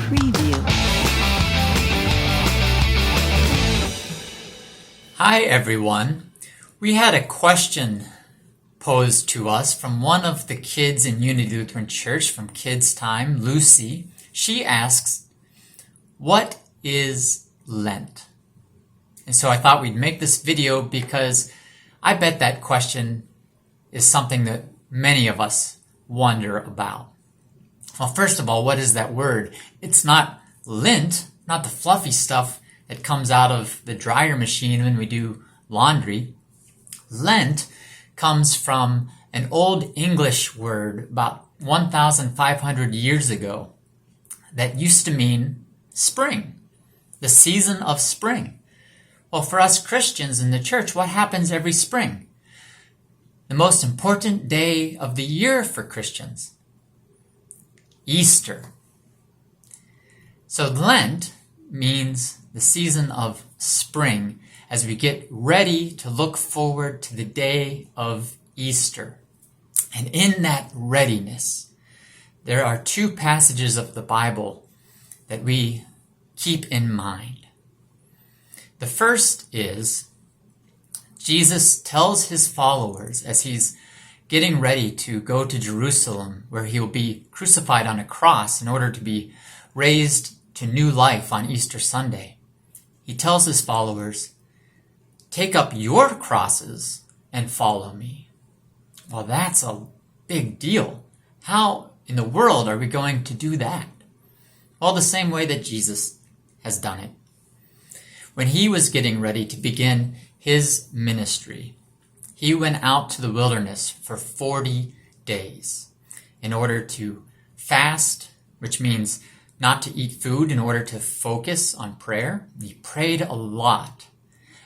Preview. Hi everyone. We had a question posed to us from one of the kids in Unity Lutheran Church from Kids Time, Lucy. She asks, what is Lent? And so I thought we'd make this video because I bet that question is something that many of us wonder about. Well, first of all, what is that word? It's not lint, not the fluffy stuff that comes out of the dryer machine when we do laundry. Lent comes from an old English word about 1,500 years ago that used to mean spring, the season of spring. Well, for us Christians in the church, what happens every spring? The most important day of the year for Christians, Easter. So Lent means the season of spring as we get ready to look forward to the day of Easter. And in that readiness, there are two passages of the Bible that we keep in mind. The first is Jesus tells his followers as he's getting ready to go to Jerusalem, where he will be crucified on a cross in order to be raised to new life on Easter Sunday. He tells his followers, take up your crosses and follow me. Well, that's a big deal. How in the world are we going to do that? Well, the same way that Jesus has done it. When he was getting ready to begin his ministry, he went out to the wilderness for 40 days in order to fast, which means not to eat food, in order to focus on prayer. He prayed a lot.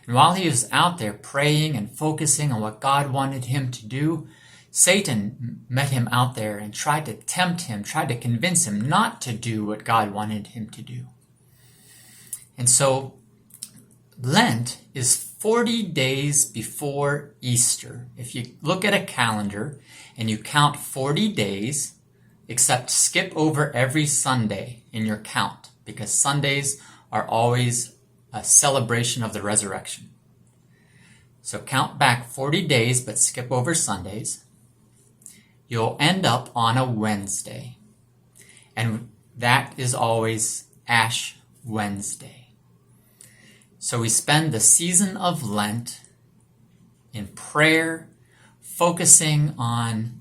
And while he was out there praying and focusing on what God wanted him to do, Satan met him out there and tried to tempt him, tried to convince him not to do what God wanted him to do. And so Lent is 40 days before Easter. If you look at a calendar and you count 40 days, except skip over every Sunday in your count, because Sundays are always a celebration of the resurrection. So count back 40 days, but skip over Sundays. You'll end up on a Wednesday. And that is always Ash Wednesday. So we spend the season of Lent in prayer, focusing on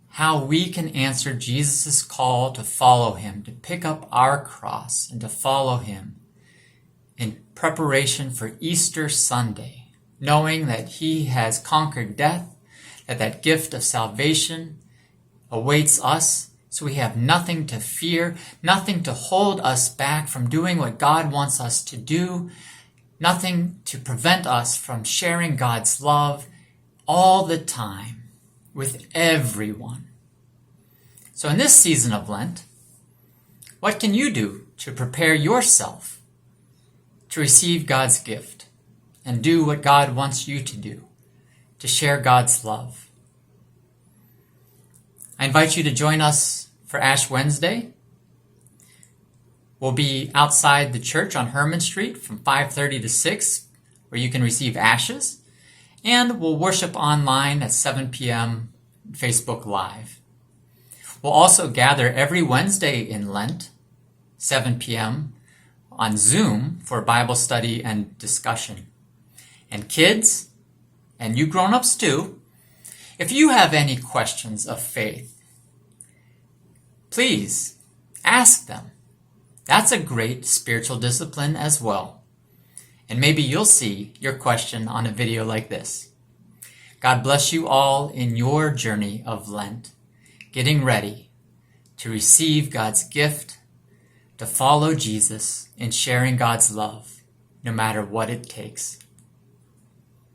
how we can answer Jesus' call to follow him, to pick up our cross and to follow him in preparation for Easter Sunday, knowing that he has conquered death, that gift of salvation awaits us, so we have nothing to fear, nothing to hold us back from doing what God wants us to do, nothing to prevent us from sharing God's love all the time with everyone. So in this season of Lent, what can you do to prepare yourself to receive God's gift and do what God wants you to do, to share God's love? I invite you to join us for Ash Wednesday. We'll be outside the church on Herman Street from 5:30 to 6, where you can receive ashes. And we'll worship online at 7 p.m. Facebook Live. We'll also gather every Wednesday in Lent, 7 p.m. on Zoom for Bible study and discussion. And kids, and you grown-ups too, if you have any questions of faith, please ask them. That's a great spiritual discipline as well. And maybe you'll see your question on a video like this. God bless you all in your journey of Lent, getting ready to receive God's gift, to follow Jesus in sharing God's love, no matter what it takes.